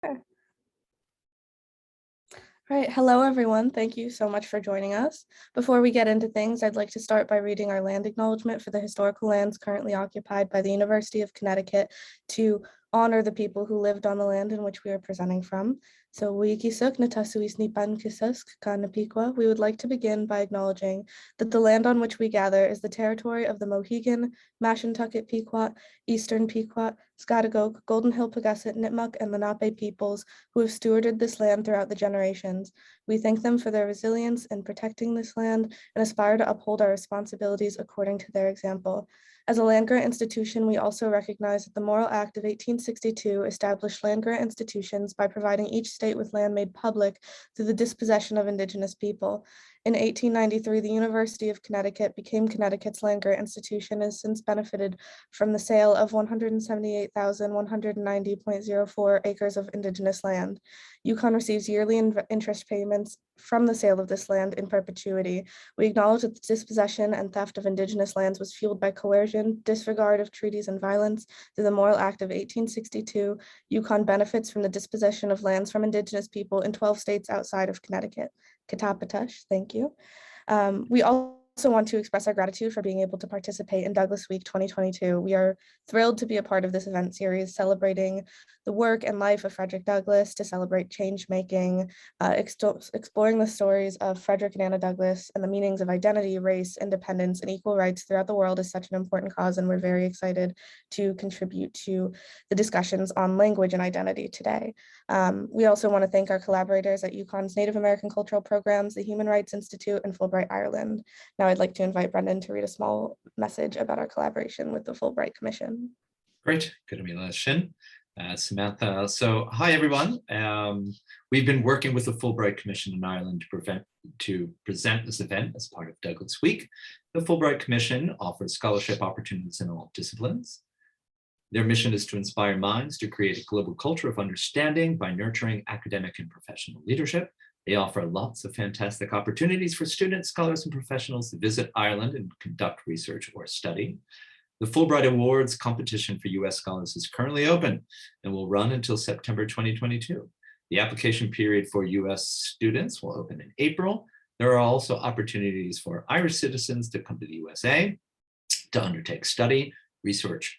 Sure. All right, hello everyone. Thank you so much for joining us. Before we get into things, I'd like to start by reading our land acknowledgement for the historical lands currently occupied by the University of Connecticut to honor the people who lived on the land in which we are presenting from. So Wikisuk Natasuis Nipan Kisusk Kana Piqua, we would like to begin by acknowledging that the land on which we gather is the territory of the Mohegan, Mashantucket-Pequot, Eastern Pequot, Scotiagook, Golden Hill Pagusset, Nipmuc, and Lenape peoples who have stewarded this land throughout the generations. We thank them for their resilience in protecting this land and aspire to uphold our responsibilities according to their example. As a land-grant institution, we also recognize that the Morrill Act of 1862 established land-grant institutions by providing each state with land made public through the dispossession of Indigenous people. In 1893, the University of Connecticut became Connecticut's land-grant institution and has since benefited from the sale of 178,190.04 acres of Indigenous land. UConn receives yearly interest payments from the sale of this land in perpetuity. We acknowledge that the dispossession and theft of Indigenous lands was fueled by coercion, disregard of treaties, and violence. Through the Morrill Act of 1862, UConn benefits from the dispossession of lands from Indigenous people in 12 states outside of Connecticut. Katapatush, thank you. We also want to express our gratitude for being able to participate in Douglas Week 2022. We are thrilled to be a part of this event series celebrating the work and life of Frederick Douglass, to celebrate change making, exploring the stories of Frederick and Anna Douglass and the meanings of identity, race, independence, and equal rights throughout the world is such an important cause, and we're very excited to contribute to the discussions on language and identity today. We also want to thank our collaborators at UConn's Native American Cultural Programs, the Human Rights Institute, and Fulbright Ireland. Now I'd like to invite Brendan to read a small message about our collaboration with the Fulbright Commission. Great, good to meet you, Shin. Samantha. So hi, everyone. We've been working with the Fulbright Commission in Ireland to present this event as part of Douglas Week. The Fulbright Commission offers scholarship opportunities in all disciplines. Their mission is to inspire minds to create a global culture of understanding by nurturing academic and professional leadership. They offer lots of fantastic opportunities for students, scholars, and professionals to visit Ireland and conduct research or study. The Fulbright Awards competition for US scholars is currently open and will run until September 2022. The application period for US students will open in April. There are also opportunities for Irish citizens to come to the USA to undertake study, research,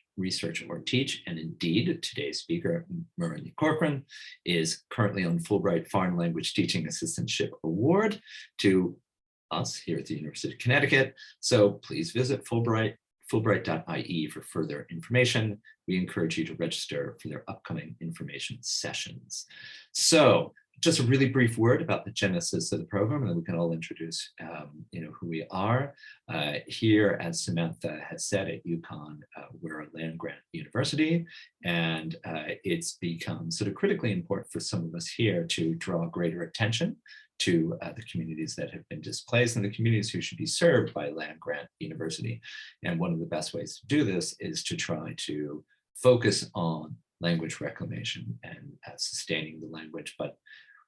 or teach. And indeed, today's speaker, Muireann Corcr, is currently on Fulbright Foreign Language Teaching Assistantship Award to us here at the University of Connecticut. So please visit Fulbright.ie for further information. We encourage you to register for their upcoming information sessions. So just a really brief word about the genesis of the program, and then we can all introduce who we are. Here, as Samantha has said, at UConn, we're a land-grant university, and it's become sort of critically important for some of us here to draw greater attention to the communities that have been displaced and the communities who should be served by a land-grant university. And one of the best ways to do this is to try to focus on language reclamation and sustaining the language. But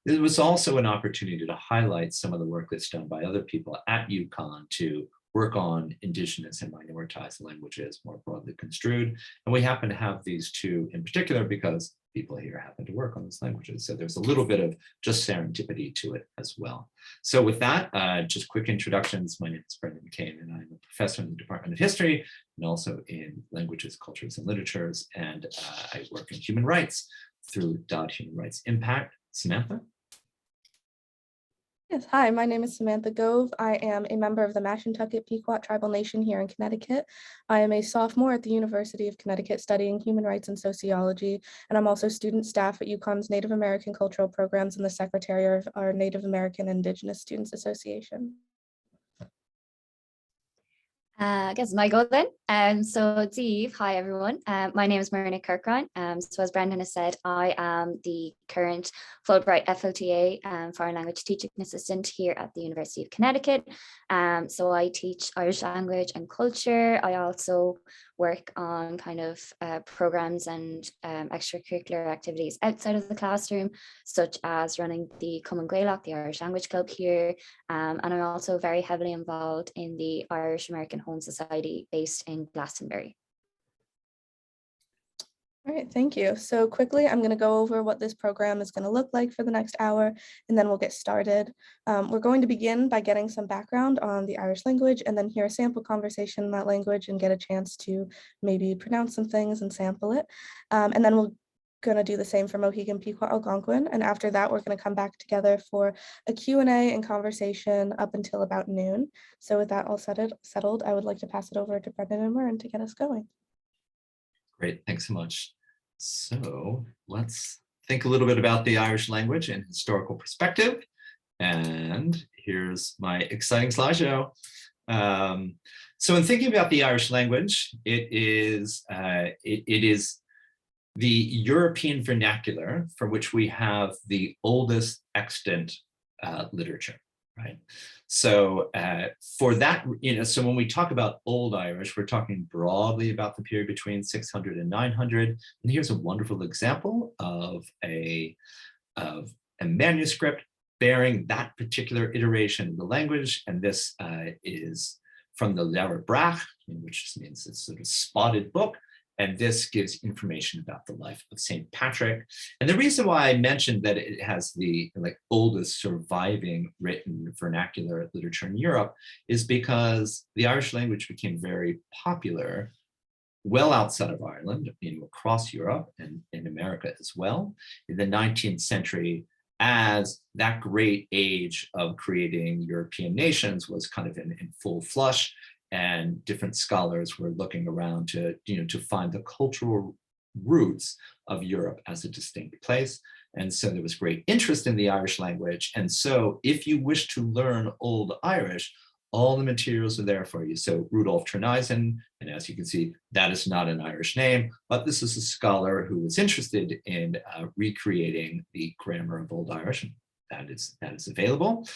it was also an opportunity to highlight some of the work that's done by other people at UConn to work on Indigenous and minoritized languages more broadly construed. And we happen to have these two in particular because people here happen to work on those languages. So there's a little bit of just serendipity to it as well. So with that, just quick introductions. My name is Brendan Kane, and I'm a professor in the Department of History and also in Languages, Cultures, and Literatures. And I work in human rights through Human Rights Impact. Samantha? Yes, hi, my name is Samantha Gove. I am a member of the Mashantucket-Pequot Tribal Nation here in Connecticut. I am a sophomore at the University of Connecticut studying human rights and sociology, and I'm also student staff at UConn's Native American Cultural Programs and the secretary of our Native American Indigenous Students Association. I guess my go then. So Dave, hi everyone. My name is Muireann Corcr. So as Brendan has said, I am the current Fulbright FLTA Foreign Language Teaching Assistant here at the University of Connecticut. So I teach Irish language and culture. I also work on kind of programs and extracurricular activities outside of the classroom, such as running the Common Gaelic, the Irish Language Club here. And I'm also very heavily involved in the Irish American Home Society based in Glastonbury. All right, thank you. So quickly, I'm going to go over what this program is going to look like for the next hour, and then we'll get started. We're going to begin by getting some background on the Irish language, and then hear a sample conversation in that language and get a chance to maybe pronounce some things and sample it. And then we're going to do the same for Mohegan-Pequot Algonquin. And after that, we're going to come back together for a Q&A and conversation up until about noon. So with that all settled, I would like to pass it over to Brendan and Muireann to get us going. Great, thanks so much. So let's think a little bit about the Irish language in historical perspective. And here's my exciting slideshow. So in thinking about the Irish language, it is the European vernacular from which we have the oldest extant literature, right? So for that, so when we talk about Old Irish, we're talking broadly about the period between 600 and 900. And here's a wonderful example of a manuscript bearing that particular iteration of the language. And this is from the Leabhar Brach, which means it's sort of spotted book. And this gives information about the life of St. Patrick. And the reason why I mentioned that it has the oldest surviving written vernacular literature in Europe is because the Irish language became very popular well outside of Ireland, across Europe and in America as well, in the 19th century, as that great age of creating European nations was kind of in full flush. And different scholars were looking around to find the cultural roots of Europe as a distinct place. And so there was great interest in the Irish language. And so if you wish to learn Old Irish, all the materials are there for you. So Rudolf Trenizen, and as you can see, that is not an Irish name, but this is a scholar who was interested in recreating the grammar of Old Irish. That is available.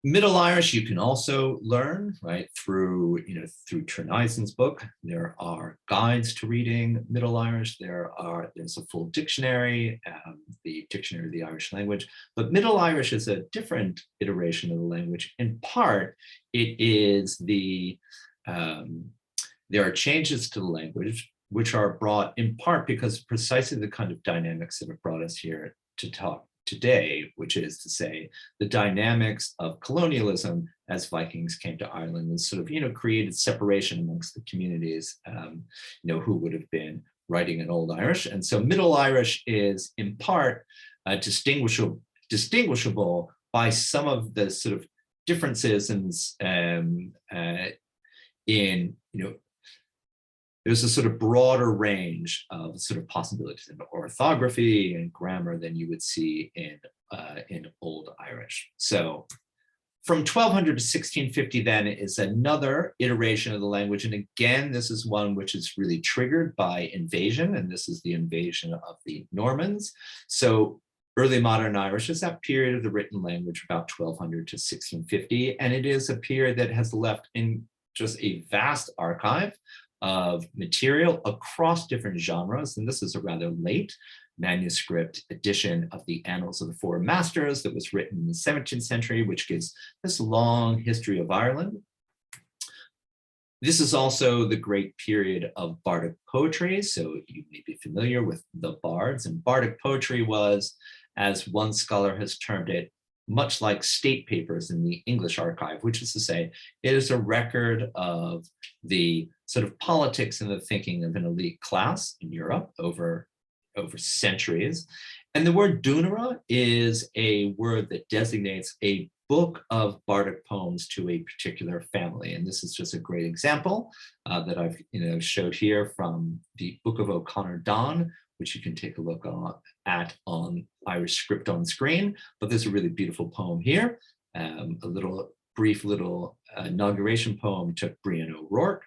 Middle Irish you can also learn, right, through Trenizen's book. There are guides to reading Middle Irish. There's a full dictionary, the Dictionary of the Irish Language. But Middle Irish is a different iteration of the language. In part, it is there are changes to the language which are brought in part because precisely the kind of dynamics that have brought us here to talk today, which is to say the dynamics of colonialism as Vikings came to Ireland and sort of, created separation amongst the communities, who would have been writing in Old Irish. And so Middle Irish is in part distinguishable by some of the sort of differences there's a sort of broader range of sort of possibilities in orthography and grammar than you would see in Old Irish. So from 1200 to 1650 then is another iteration of the language. And again, this is one which is really triggered by invasion, and this is the invasion of the Normans. So early modern Irish is that period of the written language about 1200 to 1650. And it is a period that has left in just a vast archive of material across different genres. And this is a rather late manuscript edition of the Annals of the Four Masters that was written in the 17th century, which gives this long history of Ireland. This is also the great period of Bardic poetry. So you may be familiar with the bards, and Bardic poetry was, as one scholar has termed it, much like state papers in the English archive, which is to say, it is a record of the sort of politics and the thinking of an elite class in Europe over centuries. And the word dunera is a word that designates a book of bardic poems to a particular family. And this is just a great example that I've showed here from the Book of O'Connor Donn, which you can take a look at on Irish script on screen. But there's a really beautiful poem here, a brief little inauguration poem to Brian O'Rourke.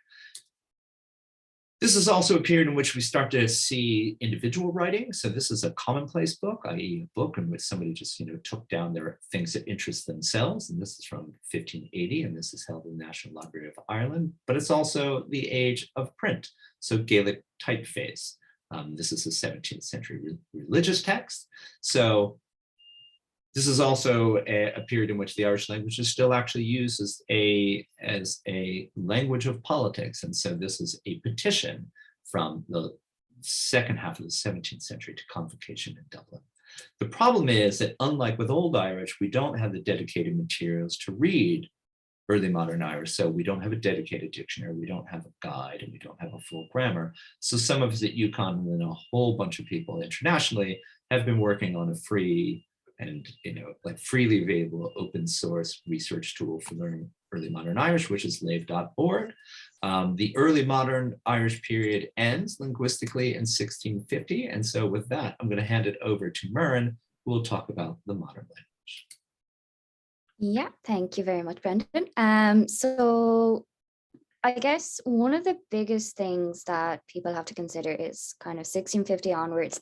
This is also a period in which we start to see individual writing. So this is a commonplace book, i.e. a book in which somebody just took down their things that interest themselves. And this is from 1580, and this is held in the National Library of Ireland. But it's also the age of print, so Gaelic typeface. This is a 17th century religious text. So This is also a period in which the Irish language is still actually used as a language of politics. And so this is a petition from the second half of the 17th century to convocation in Dublin. The problem is that unlike with Old Irish, we don't have the dedicated materials to read early modern Irish. So we don't have a dedicated dictionary, we don't have a guide, and we don't have a full grammar. So some of us at UConn and then a whole bunch of people internationally have been working on a free and like freely available open source research tool for learning early modern Irish, which is lave.org. The early modern Irish period ends linguistically in 1650. And so with that, I'm going to hand it over to Muireann, who will talk about the modern language. Yeah, thank you very much, Brendan. So I guess one of the biggest things that people have to consider is kind of 1650 onwards.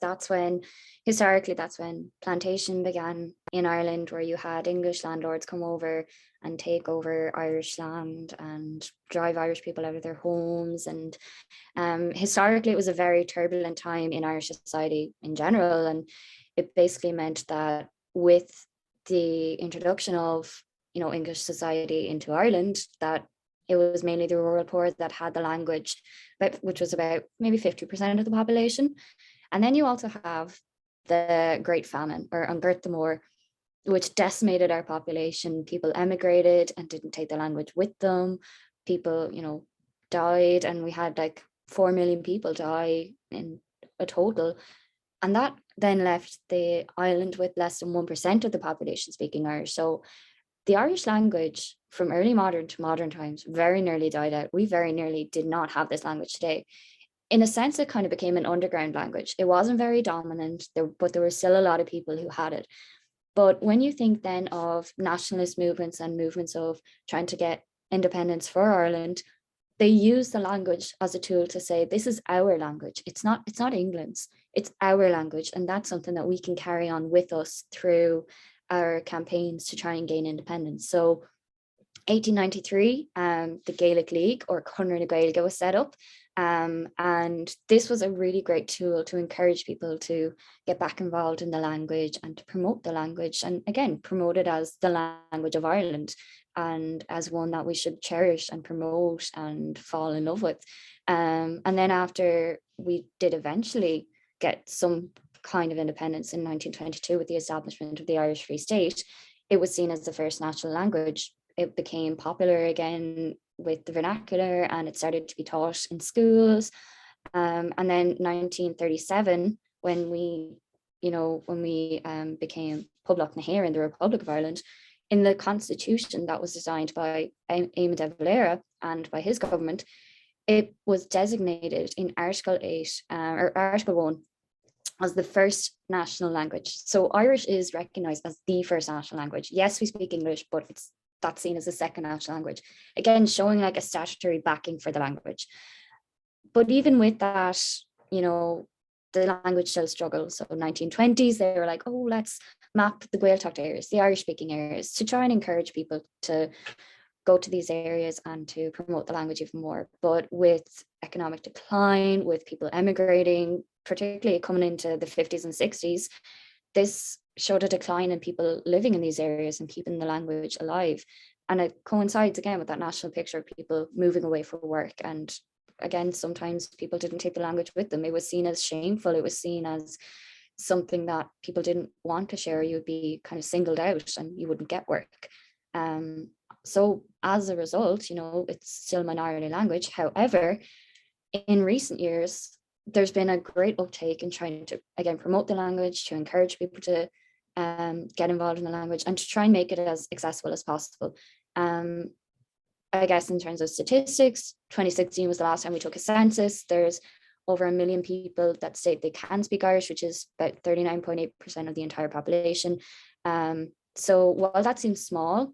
Historically, that's when plantation began in Ireland, where you had English landlords come over and take over Irish land and drive Irish people out of their homes. And historically, it was a very turbulent time in Irish society in general. And it basically meant that with the introduction of, English society into Ireland, that it was mainly the rural poor that had the language, which was about maybe 50% of the population. And then you also have the Great Famine, or An Gcuirt d'Mór, which decimated our population. People emigrated and didn't take the language with them. People, died, and we had like 4 million people die in a total. And that then left the island with less than 1% of the population speaking Irish. So the Irish language from early modern to modern times very nearly died out. We very nearly did not have this language today. In a sense, it kind of became an underground language. It wasn't very dominant, but there were still a lot of people who had it. But when you think then of nationalist movements and movements of trying to get independence for Ireland, they use the language as a tool to say, this is our language. It's not England's, it's our language. And that's something that we can carry on with us through our campaigns to try and gain independence. So 1893, the Gaelic League, or Connor na Gaeilge, was set up. And this was a really great tool to encourage people to get back involved in the language and to promote the language. And again, promote it as the language of Ireland and as one that we should cherish and promote and fall in love with. And then after we did eventually get some kind of independence in 1922 with the establishment of the Irish Free State, it was seen as the first national language. It became popular again with the vernacular, and it started to be taught in schools. And then 1937, when we became Poblacht na hÉireann, the Republic of Ireland, in the constitution that was designed by Eamon de Valera and by his government, it was designated in Article 8 or Article 1 as the first national language. So Irish is recognised as the first national language. Yes, we speak English, but that's seen as the second national language. Again, showing like a statutory backing for the language. But even with that, the language still struggles. So 1920s, they were like, oh, let's map the Gaeltacht areas, the Irish speaking areas, to try and encourage people to go to these areas and to promote the language even more. But with economic decline, with people emigrating, particularly coming into the 50s and 60s, this showed a decline in people living in these areas and keeping the language alive. And it coincides again with that national picture of people moving away for work. And again, sometimes people didn't take the language with them. It was seen as shameful. It was seen as something that people didn't want to share. You'd be kind of singled out and you wouldn't get work. So as a result, it's still a minority language. However, in recent years, there's been a great uptake in trying to, again, promote the language, to encourage people to get involved in the language and to try and make it as accessible as possible. I guess in terms of statistics, 2016 was the last time we took a census. There's over 1 million people that state they can speak Irish, which is about 39.8% of the entire population. So while that seems small,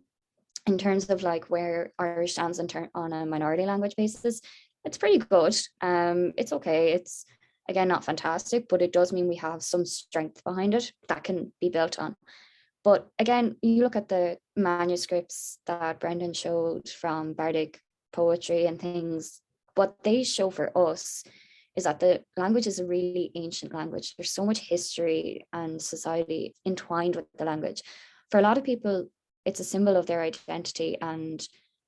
in terms of like where Irish stands on a minority language basis, it's pretty good. It's okay. It's, again, not fantastic, but it does mean we have some strength behind it that can be built on. But again, you look at the manuscripts that Brendan showed from bardic poetry and things, what they show for us is that the language is a really ancient language. There's so much history and society entwined with the language. For a lot of people, it's a symbol of their identity, and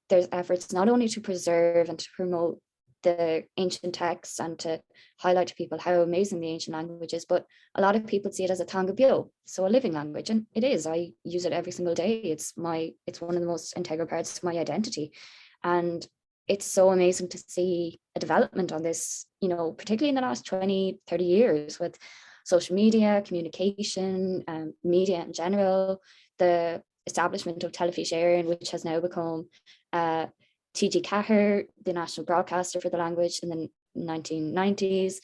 there's efforts not only to preserve and to promote the ancient texts and to highlight to people how amazing the ancient language is, but a lot of people see it as a tanga bio, so a living language, and it is. I use it every single day. It's one of the most integral parts of my identity, and it's so amazing to see a development on this, you know, particularly in the last 20, 30 years with social media, communication, media in general, the establishment of Telefís Éireann, which has now become TG Cahir, the national broadcaster for the language in the 1990s,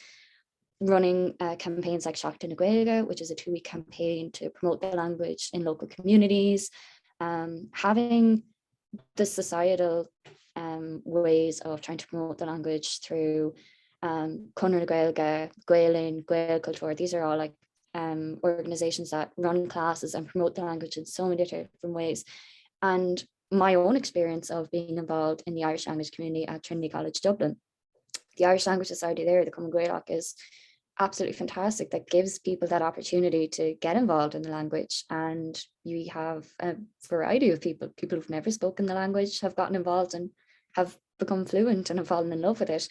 running campaigns like Seachtain na Gaeilge, which is a 2-week campaign to promote the language in local communities, having the societal ways of trying to promote the language through Conradh na Gaeilge, Gaelin, Gael Culture. These are all like organizations that run classes and promote the language in so many different ways. And my own experience of being involved in the Irish language community at Trinity College Dublin, the Irish Language Society there, the Common Gaelic, is absolutely fantastic. That gives people that opportunity to get involved in the language, and you have a variety of people who've never spoken the language have gotten involved and have become fluent and have fallen in love with it.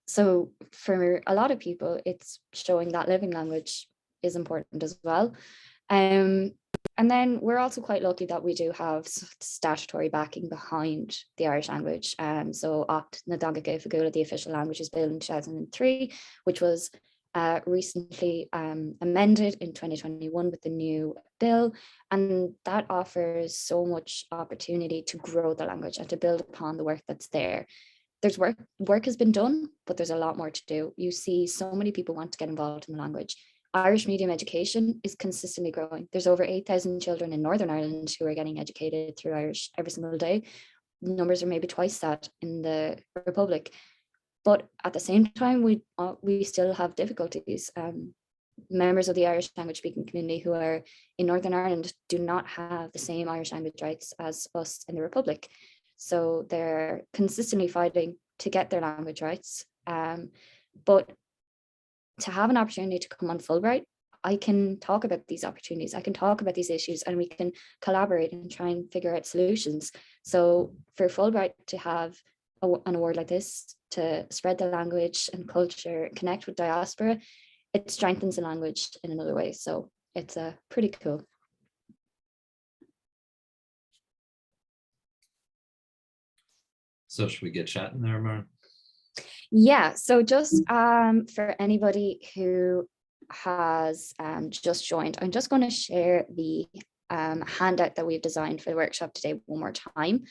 So for a lot of people, it's showing that living language is important as well. And then we're also quite lucky that we do have statutory backing behind the Irish language. So Ocht na Danga Gaeilge, the official languages bill in 2003, which was recently amended in 2021 with the new bill. And that offers so much opportunity to grow the language and to build upon the work that's there. There's work has been done, but there's a lot more to do. You see so many people want to get involved in the language. Irish medium education is consistently growing. There's over 8,000 children in Northern Ireland who are getting educated through Irish every single day. Numbers are maybe twice that in the Republic. But at the same time, we still have difficulties. Members of the Irish language speaking community who are in Northern Ireland do not have the same Irish language rights as us in the Republic. So they're consistently fighting to get their language rights. But to have an opportunity to come on Fulbright, I can talk about these opportunities, I can talk about these issues, and we can collaborate and try and figure out solutions. So for Fulbright to have an award like this, to spread the language and culture, connect with diaspora, it strengthens the language in another way. So it's pretty cool. So should we get chatting there, Mar? Yeah, so just for anybody who has just joined, I'm just going to share the handout that we've designed for the workshop today one more time.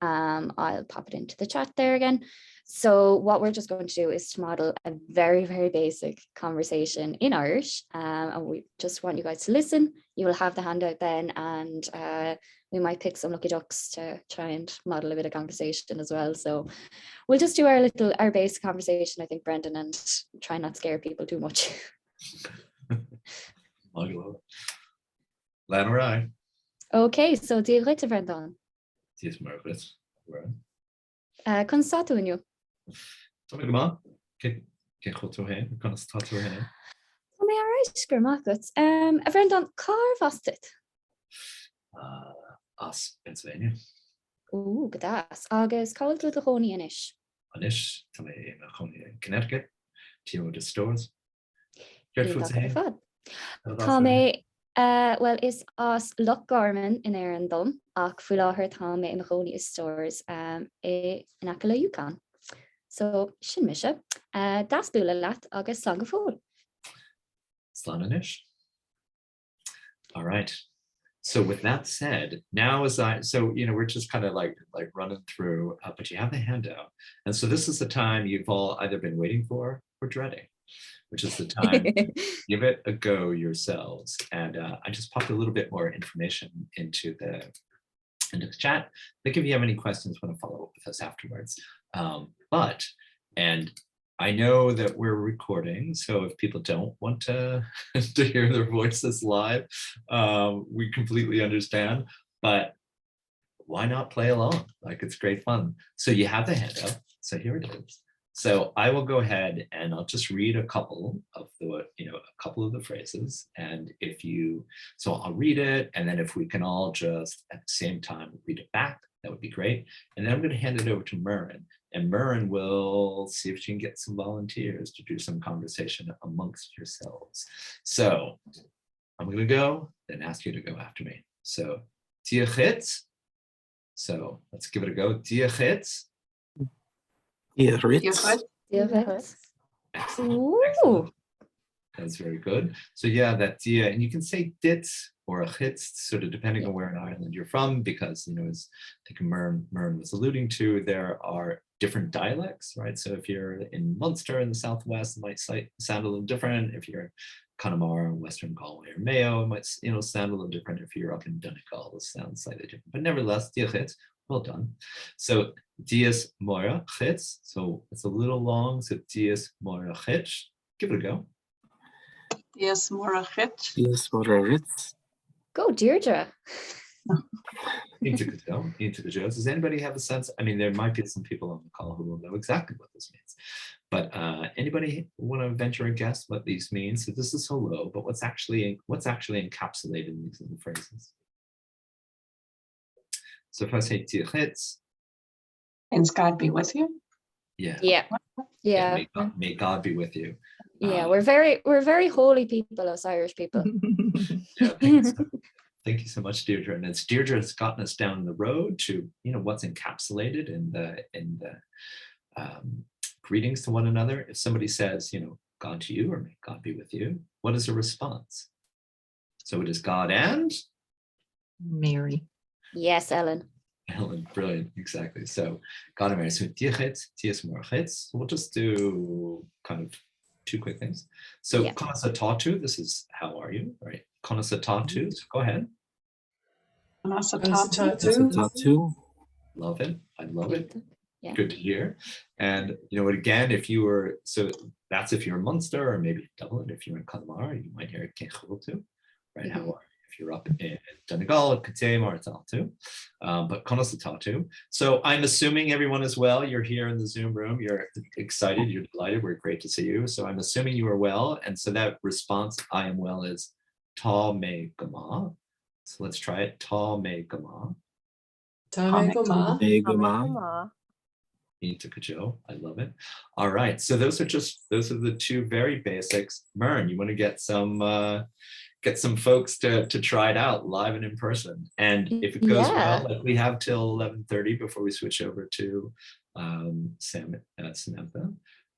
I'll pop it into the chat there again. So what we're just going to do is to model a very, very basic conversation in Irish. And we just want you guys to listen. You will have the handout then, and we might pick some lucky ducks to try and model a bit of conversation as well. So we'll just do our basic conversation, I think, Brendan, and try not scare people too much. Okay, so Dialect, Brendan. Yes, Margaret. Constatúnio. Tommy Gama, get to him, Constatú him. Tommy, all right, Skermacut. Brendan, car vastit. Us, Pennsylvania. Ooh, good ass. August, called to the honey anish. Anish, Tommy, Connecticut, Tio the stores. Tommy, well, is us Loch Garman in Arendon, ach full Tommy in the honey stores in Akala Yukon. So, Shinmisha, das Bulalat, August Sangafol. Slanish. All right. So with that said, now we're just kind of like running through, but you have the handout. And so this is the time you've all either been waiting for or dreading, which is the time to give it a go yourselves. And I just popped a little bit more information into the chat. I think if you have any questions, want to follow up with us afterwards. And I know that we're recording, so if people don't want to hear their voices live, we completely understand, but why not play along? Like, it's great fun. So you have the handout. So here it is. So I will go ahead and I'll just read a couple of the phrases. And so I'll read it. And then if we can all just at the same time read it back, that would be great. And then I'm going to hand it over to Muireann. And Muireann will see if she can get some volunteers to do some conversation amongst yourselves. So I'm going to go, then ask you to go after me. So, Dialect. So let's give it a go. Dialect. Dialect. Excellent. Excellent. That's very good. So yeah, that dia, and you can say dit or a chitz, sort of depending on where in Ireland you're from, because as I think Muireann was alluding to, there are different dialects, right? So if you're in Munster in the southwest, it might sound a little different. If you're Connemara, Western Galway, or Mayo, it might sound a little different. If you're up in Donegal, it sounds slightly different. But nevertheless, dialect. Well done. So dies Moireann. So it's a little long. So dies Moireann. Give it a go. Dies Moireann. Dies Moireann. Go, Deirdre. Does anybody have a sense? I mean, there might be some people on the call who will know exactly what this means. But anybody want to venture a guess what these mean? So this is hello, but what's actually encapsulated in these little phrases? So if I say Dialect, And God be with you. Yeah. May God be with you. Yeah, we're very holy people, us Irish people. Yeah, thank you so much, Deirdre. And it's Deirdre has gotten us down the road to what's encapsulated in the greetings to one another. If somebody says, God to you or may God be with you, what is the response? So it is God and Mary. Yes, Ellen. Ellen, brilliant, exactly. So God and Mary. So dies Moireann. We'll just do kind of two quick things. So Yeah. Konasatatu, this is how are you, right? Konasatatu, so go ahead. Konasatatu. Love it. I love it. Yeah. Good to hear. And again, if you were, so that's if you're in Munster or maybe Dublin. If you're in Connemara, you might hear Kechultu, right? How are you? If you're up in Donegal, Katem, it's all too. But Konasatatu. So I'm assuming everyone as well, you're here in the Zoom room, you're excited, you're delighted, we're great to see you. So I'm assuming you are well. And so that response, I am well, is Ta me gama. So let's try it. Ta me gama. Ta me gama. I love it. All right. So those are the two very basics. Muireann, you want to get some folks to try it out live and in person. And if it goes well, like we have till 11:30 before we switch over to Samantha,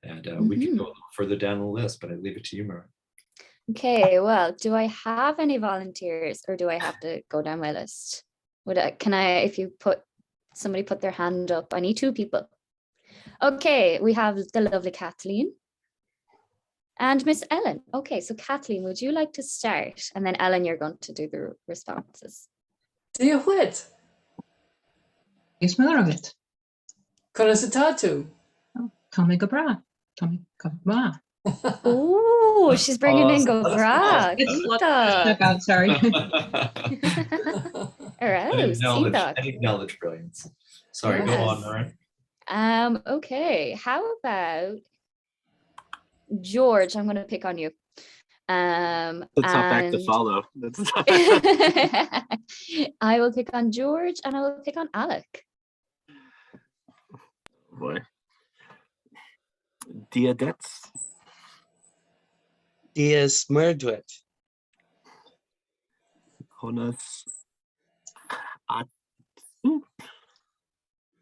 and we can go a little further down the list, but I leave it to you, Muireann. Okay, well, do I have any volunteers or do I have to go down my list? If somebody put their hand up, I need two people. Okay, we have the lovely Kathleen and Miss Ellen. Okay, so Kathleen, would you like to start? And then Ellen, you're going to do the responses. Dialect. Dies Moireann. Konasatatu. Tommy Gabra. Tommy Gabra. Oh, she's bringing in Gobra. Sorry. I acknowledge brilliance. Sorry, Yes. Go on, Muireann. Okay, how about George? I'm going to pick on you. That's not back to follow. I will pick on George and I will pick on Alec. Boy. Diadets. Dies Moireann. Konas.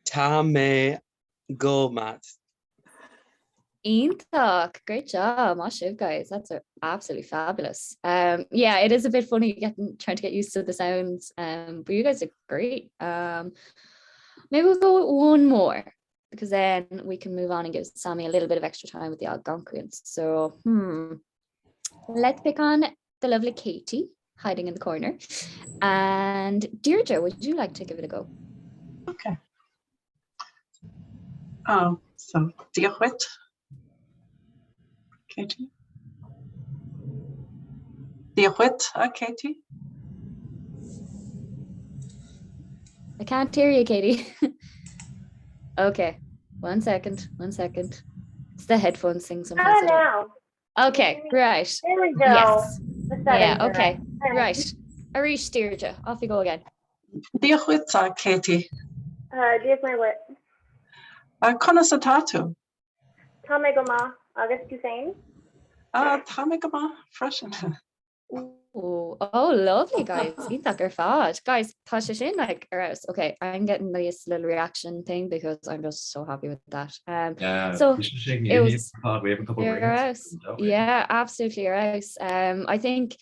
Ta me gomat. Íntaach, great job, Mashiv, guys. That's absolutely fabulous. Yeah, it is a bit funny trying to get used to the sounds, but you guys are great. Maybe we'll go with one more because then we can move on and give Sammy a little bit of extra time with the Algonquians. So, let's pick on the lovely Katie hiding in the corner. And Deirdre, would you like to give it a go? Okay. So Dialect. Katie. Dialect, Katie. I can't hear you, Katie. Okay, one second. It's the headphones thing sometimes. How I don't- now? Okay, right. There we go. Yes. The settings Yeah, are okay. right. Right. Arish Deirdre, off you go again. Diolch, Katie. Diolch my wit. Conas Tatu. Tá me go ma, agus tú féin? Tamigama, freshen. Ooh, oh, lovely, guys. Eat that fad. Guys, pass it in like arouse. Okay, I'm getting this little reaction thing because I'm just so happy with that. Yeah, so it was we have a couple of arouse. Yeah, absolutely arouse. I think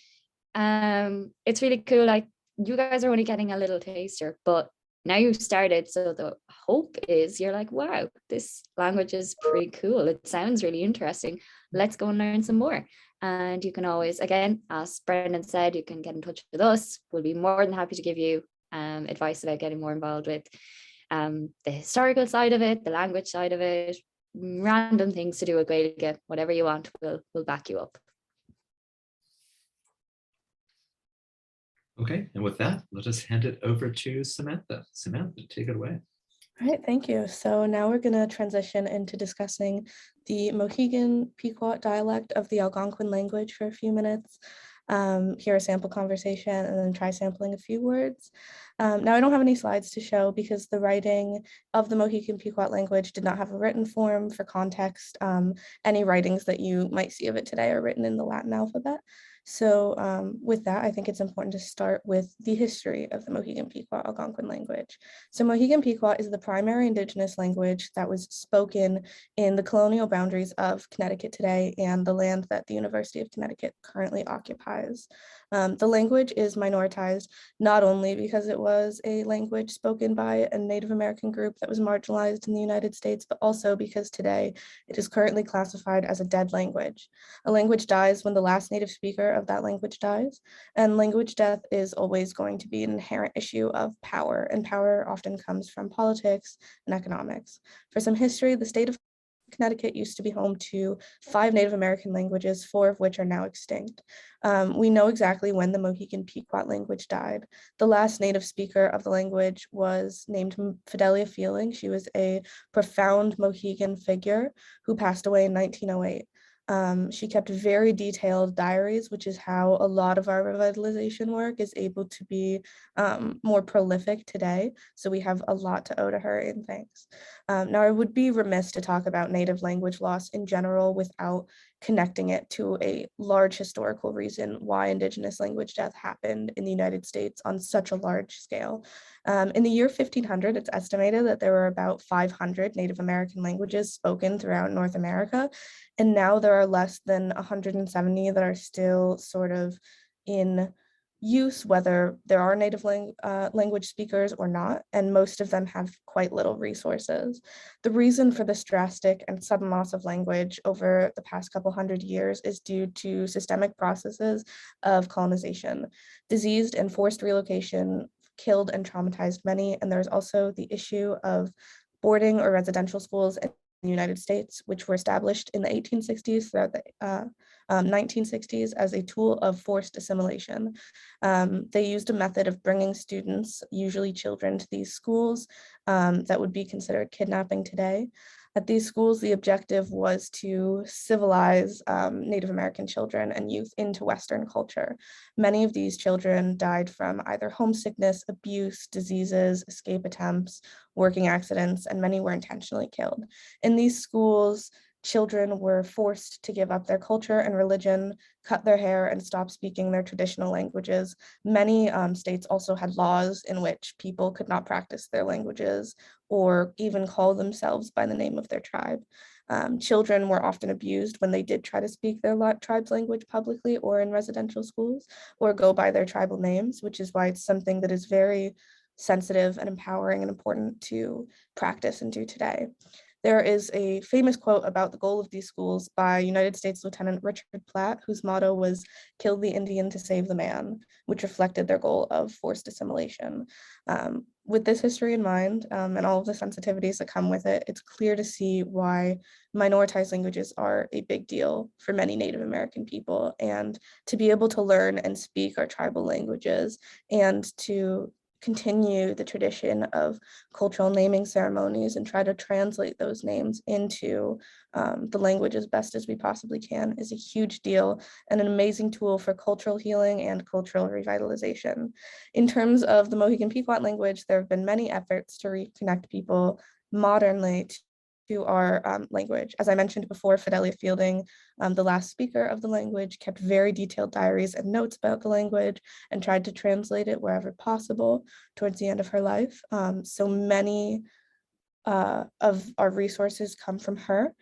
it's really cool. Like you guys are only getting a little taster, but now you've started. So the hope is you're like, wow, this language is pretty cool. It sounds really interesting. Let's go and learn some more. And you can always, again, as Brendan said, you can get in touch with us. We'll be more than happy to give you advice about getting more involved with the historical side of it, the language side of it, random things to do with Gaelic, whatever you want, we'll back you up. Okay, and with that, let us hand it over to Samantha. Samantha, take it away. All right, thank you. So now we're going to transition into discussing the Mohegan-Pequot dialect of the Algonquin language for a few minutes, hear a sample conversation, and then try sampling a few words. Now I don't have any slides to show because the writing of the Mohegan-Pequot language did not have a written form. For context, any writings that you might see of it today are written in the Latin alphabet. So with that, I think it's important to start with the history of the Mohegan-Pequot Algonquin language. So Mohegan-Pequot is the primary Indigenous language that was spoken in the colonial boundaries of Connecticut today and the land that the University of Connecticut currently occupies. The language is minoritized not only because it was a language spoken by a Native American group that was marginalized in the United States, but also because today it is currently classified as a dead language. A language dies when the last native speaker of that language dies, and language death is always going to be an inherent issue of power, and power often comes from politics and economics. For some history, the state of Connecticut used to be home to 5 Native American languages, 4 of which are now extinct. We know exactly when the Mohegan-Pequot language died. The last native speaker of the language was named Fidelia Feeling. She was a profound Mohegan figure who passed away in 1908. She kept very detailed diaries, which is how a lot of our revitalization work is able to be more prolific today. So we have a lot to owe to her in thanks. Now, I would be remiss to talk about native language loss in general without connecting it to a large historical reason why Indigenous language death happened in the United States on such a large scale. In the year 1500, it's estimated that there were about 500 Native American languages spoken throughout North America, and now there are less than 170 that are still sort of in use, whether there are native language speakers or not, and most of them have quite little resources. The reason for this drastic and sudden loss of language over the past couple hundred years is due to systemic processes of colonization. Diseased and forced relocation killed and traumatized many, and there's also the issue of boarding or residential schools in the United States, which were established in the 1860s throughout the 1960s as a tool of forced assimilation. They used a method of bringing students, usually children, to these schools that would be considered kidnapping today. At these schools, the objective was to civilize Native American children and youth into Western culture. Many of these children died from either homesickness, abuse, diseases, escape attempts, working accidents, and many were intentionally killed. In these schools, children were forced to give up their culture and religion, cut their hair, and stop speaking their traditional languages. Many states also had laws in which people could not practice their languages or even call themselves by the name of their tribe. Children were often abused when they did try to speak their tribe's language publicly or in residential schools or go by their tribal names, which is why it's something that is very sensitive and empowering and important to practice and do today. There is a famous quote about the goal of these schools by United States Lieutenant Richard Platt, whose motto was "Kill the Indian to save the man," which reflected their goal of forced assimilation. With this history in mind and all of the sensitivities that come with it, it's clear to see why minoritized languages are a big deal for many Native American people, and to be able to learn and speak our tribal languages and to continue the tradition of cultural naming ceremonies and try to translate those names into the language as best as we possibly can is a huge deal and an amazing tool for cultural healing and cultural revitalization. In terms of the Mohegan-Pequot language, there have been many efforts to reconnect people modernly to our language. As I mentioned before, Fidelia Fielding, the last speaker of the language, kept very detailed diaries and notes about the language and tried to translate it wherever possible towards the end of her life. So many of our resources come from her,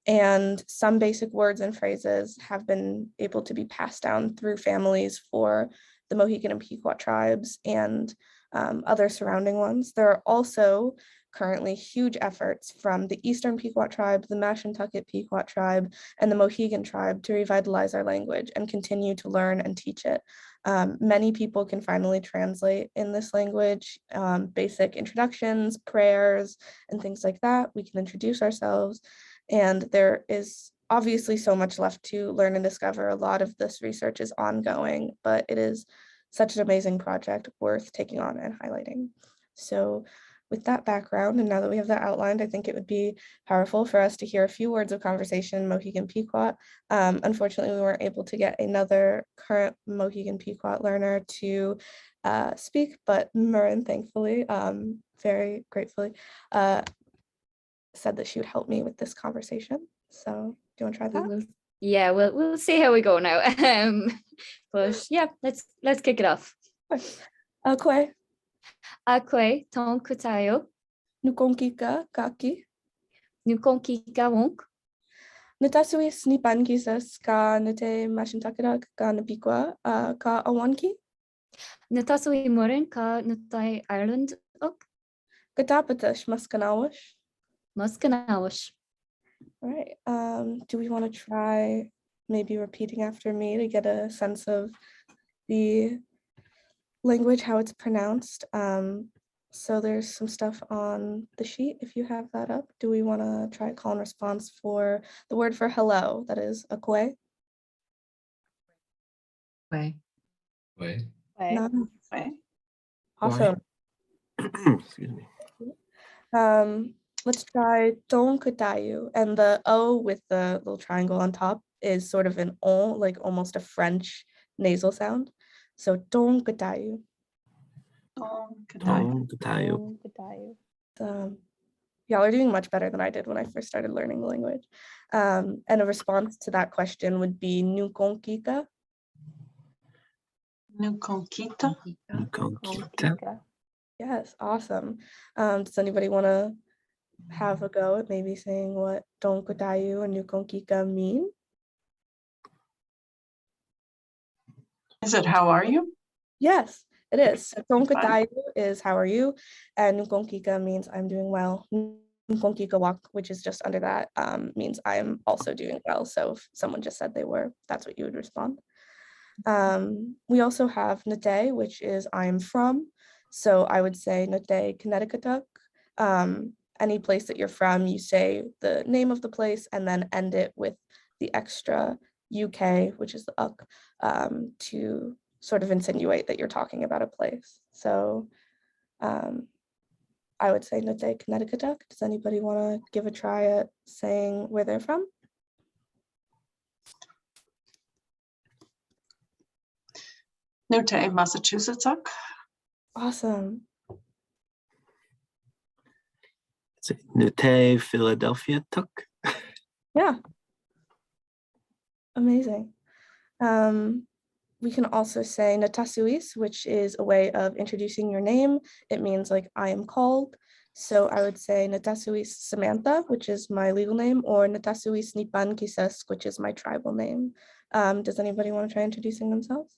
and some basic words and phrases have been able to be passed down through families for the Mohegan and Pequot tribes and other surrounding ones. There are also currently huge efforts from the Eastern Pequot tribe, the Mashantucket Pequot tribe, and the Mohegan tribe to revitalize our language and continue to learn and teach it. Many people can finally translate in this language, basic introductions, prayers, and things like that. We can introduce ourselves, and there is obviously so much left to learn and discover. A lot of this research is ongoing, but it is such an amazing project worth taking on and highlighting. So with that background, and now that we have that outlined, I think it would be powerful for us to hear a few words of conversation in Mohegan-Pequot. Unfortunately, we weren't able to get another current Mohegan-Pequot learner to speak, but Muireann, thankfully, very gratefully, said that she would help me with this conversation. So do you want to try that? Yeah, we'll see how we go now. But yeah, let's kick it off. Kwe, Akwe ton kutayo, nukonkika kaki, nukonki gawonk, natasuis ni pankisas ka nate mashintakira ka napikwa ka awanki, natasui morin ka nutai Ireland ok, katapatash maskanawash. muskanawash. All right, do we want to try maybe repeating after me to get a sense of the language, how it's pronounced? So there's some stuff on the sheet if you have that up. Do we want to try call and response for the word for hello? That is akwe. Way. Way. No. Way. Awesome. Excuse me. Let's try don kutayu, and the O with the little triangle on top is sort of an O, like almost a French nasal sound. So don kutayu. Tayo. Y'all are doing much better than I did when I first started learning the language. And a response to that question would be nukonkika. Nukonkita. Nukonkita. Yes, awesome. Does anybody want to have a go at maybe saying what don kutayu and nukonkika mean? Is it how are you? Yes, it is. So Tonkatayu is how are you, and Nukonkika means I'm doing well. Nukonkika wak, which is just under that, means I'm also doing well. So if someone just said they were, that's what you would respond. We also have Nate, which is I'm from. So I would say Nate, Connecticut. Any place that you're from, you say the name of the place and then end it with the extra UK, which is the uk, to sort of insinuate that you're talking about a place. So I would say Nate, Connecticut. Does anybody want to give a try at saying where they're from? Newton, Massachusetts. Awesome. Nute, Philadelphia took. Yeah. Amazing. We can also say Natasuis, which is a way of introducing your name. It means like I am called. So I would say Natasuis Samantha, which is my legal name, or Natasuis Nipan Kisesk, which is my tribal name. Does anybody want to try introducing themselves?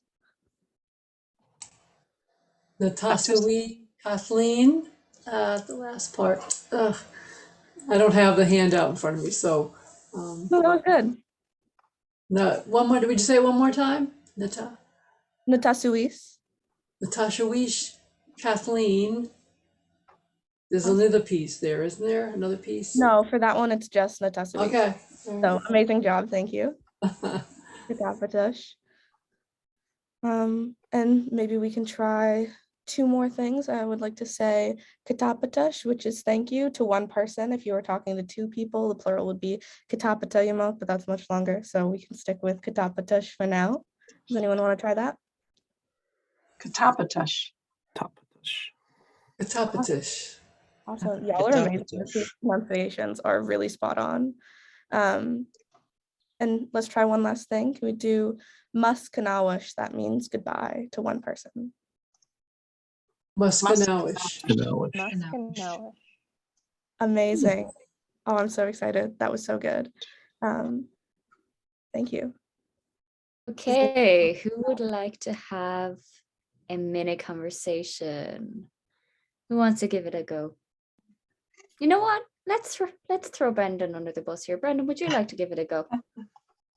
Natasui Kathleen, the last part. Ugh, I don't have the handout in front of me, so. No, that was good. No, one more. Did we just say it one more time? Natasuis. Natasha Weish, Kathleen. There's another piece there, isn't there? Another piece? No, for that one, it's just Natasuis. Okay. So amazing job. Thank you. Good job, Pratish. And maybe we can try two more things. I would like to say katapatash, which is thank you to one person. If you were talking to two people, the plural would be katapatayamok, but that's much longer. So we can stick with katapatash for now. Does anyone want to try that? Katapatash. Tapatash. Katapatish. Awesome. Y'all are amazing. Katapatash. The pronunciations are really spot on. And let's try one last thing. Can we do muskanawish? That means goodbye to one person. Muskanawish. Kanawish. Amazing. Oh, I'm so excited. That was so good. Thank you. Okay, who would like to have a mini conversation? Who wants to give it a go? You know what? Let's throw Brendan under the bus here. Brendan, would you like to give it a go?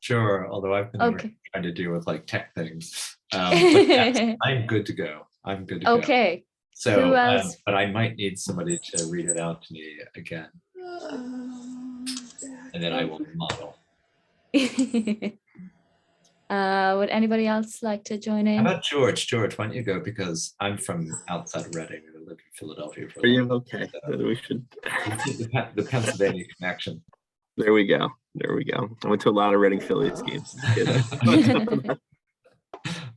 Sure, although I've been Okay. trying to deal with like tech things. But yes, I'm good to go. I'm good to go. Okay. So, Who else? but I might need somebody to read it out to me again, and then I will model. Would anybody else like to join How in? about George? George, why don't you go? Because I'm from outside of Reading. I lived in Philadelphia for a Are you long okay? Then we should. the Pennsylvania connection. There we go. There we go. I went to a lot of Reading Phillies games.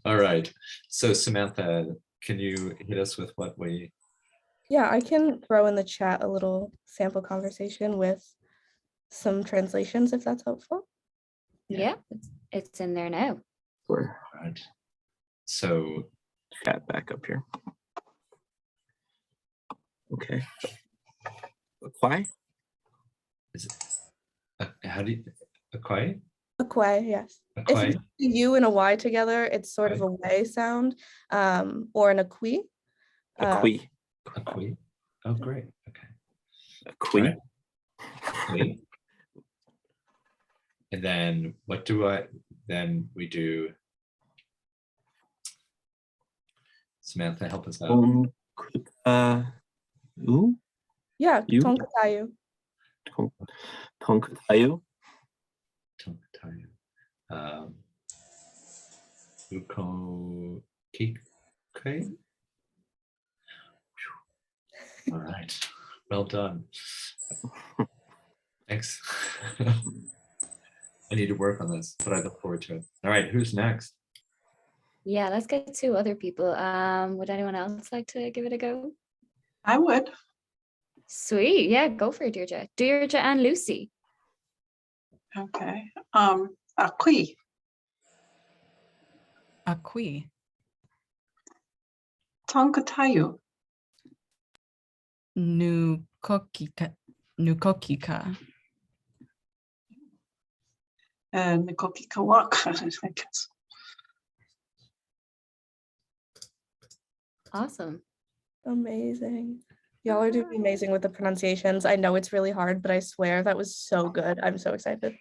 All right. So Samantha, can you hit us with what we? Yeah, I can throw in the chat a little sample conversation with some translations if that's helpful. Yeah, it's in there now. We're All right. So chat back up here. Okay. Why? is it? How do you? Aquai? Aquay, yes. If Aquai? you see U and a Y together, it's sort of a way sound, or an aqui. A qui. Aquai? Oh, great. Okay. A qui. Right. Aquai. And then what do I? Then we do. Samantha, help us out. Ooh. Yeah, You? tonkatayu. Tonkatayu. Tonkatayu. Uko Kike. All right. Well done. Thanks. I need to work on this, but I look forward to it. All right, who's next? Yeah, let's get to other people. Would anyone else like to give it a go? I would. Sweet. Yeah, go for it, Deirdre. Deirdre and Lucy. Okay. Akwi. Akwi. Tonkatayu. Nukokika. And Nikokikawak, I guess. Awesome. Amazing. Y'all are doing amazing with the pronunciations. I know it's really hard, but I swear that was so good. I'm so excited.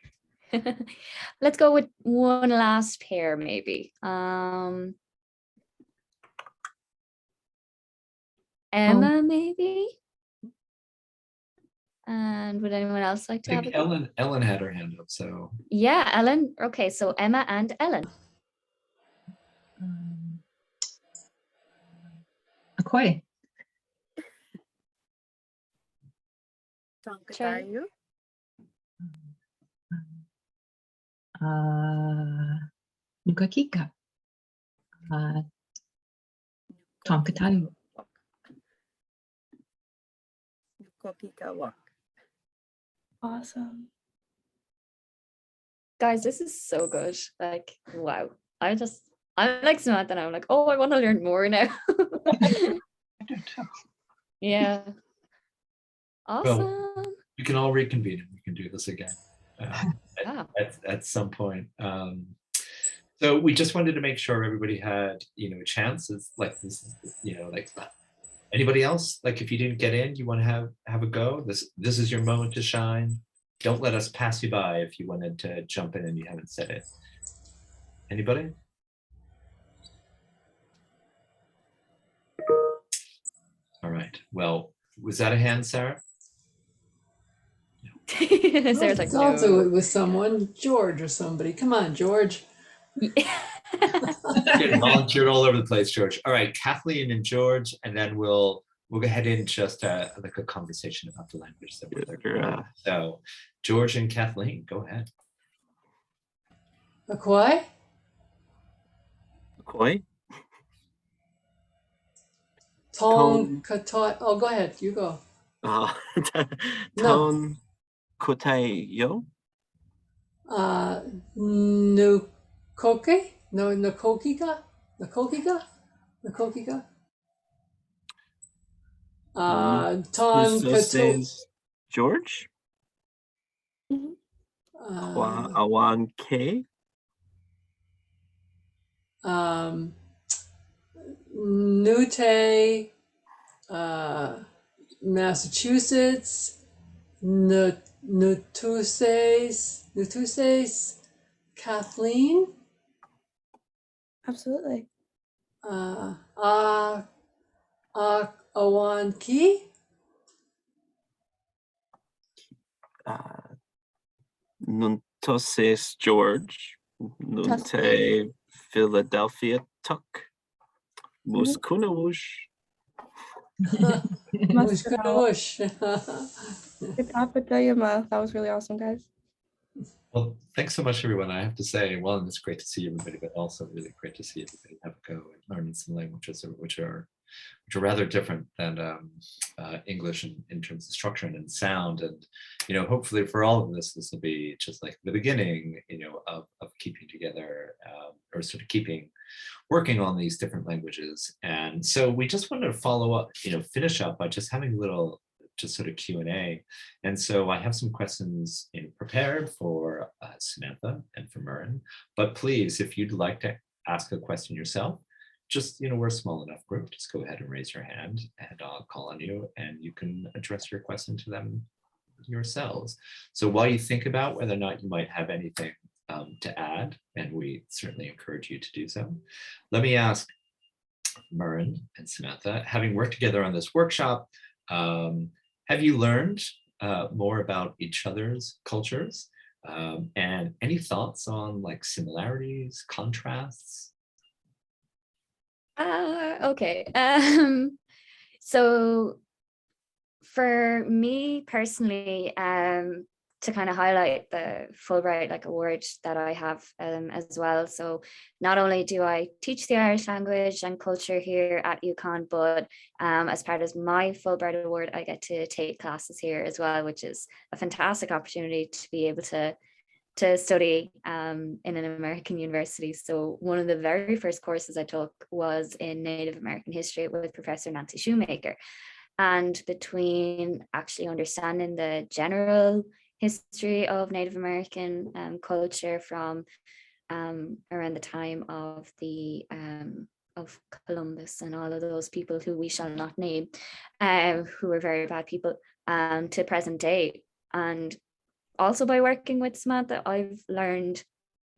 Let's go with one last pair, maybe. Emma, maybe? And would anyone else like to I have think a go? Ellen had her hand up, so Yeah, Ellen. Okay, so Emma and Ellen. Akoi. Try. Nukakika. Tonkatayu. Awesome. Guys, this is so good. Like, wow. I'm like Samantha and I'm like, oh, I want to learn more now. I do too. Yeah. Awesome. we can all reconvene and we can do this again Wow. at some point. So we just wanted to make sure everybody had, a chance. It's like this, like anybody else, like if you didn't get in, you want to have a go. This is your moment to shine. Don't let us pass you by if you wanted to jump in and you haven't said it. Anybody? All right. Well, was that a hand, Sarah? Sarah's like, It's also no. it was someone, George or somebody. Come on, George. Getting volunteered all over the place, George. All right, Kathleen and George, and then we'll go ahead and just like a conversation about the language that we're learning. So, George and Kathleen, go ahead. Akwai? Koi. Tong Katai. Oh, go ahead. You go. Tone Kotayo. Nukoke? No, Nakokiga? Nakokiga? Nakokiga? Ton Kato. Says George. Mhm. Awan K. Nute, Massachusetts, Nutuses, Kathleen, Absolutely. Awanki, Nuntoses George. Nunte Philadelphia Tuck. Muskunawush. Mushkunush. Good job with Dayama. That was really awesome, guys. Well, thanks so much, everyone. I have to say, one, it's great to see everybody, but also really great to see everybody have a go and learning some languages which are rather different than English in terms of structure and in sound. And hopefully for all of this will be just like the beginning, of keeping together or sort of working on these different languages. And so we just wanted to follow up, finish up by just having a little just sort of Q&A. And so I have some questions prepared for Samantha and for Muireann, but please, if you'd like to ask a question yourself, just, we're a small enough group, just go ahead and raise your hand and I'll call on you and you can address your question to them yourselves. So while you think about whether or not you might have anything to add, and we certainly encourage you to do so, let me ask Muireann and Samantha, having worked together on this workshop, have you learned more about each other's cultures? And any thoughts on like similarities, contrasts? Okay. So for me personally, to kind of highlight the Fulbright award that I have as well. So not only do I teach the Irish language and culture here at UConn, but as part of my Fulbright award, I get to take classes here as well, which is a fantastic opportunity to be able to study in an American university. So one of the very first courses I took was in Native American history with Professor Nancy Shoemaker. And between actually understanding the general history of Native American culture from around the time of of Columbus and all of those people who we shall not name, who were very bad people, to present day. And also by working with Samantha, I've learned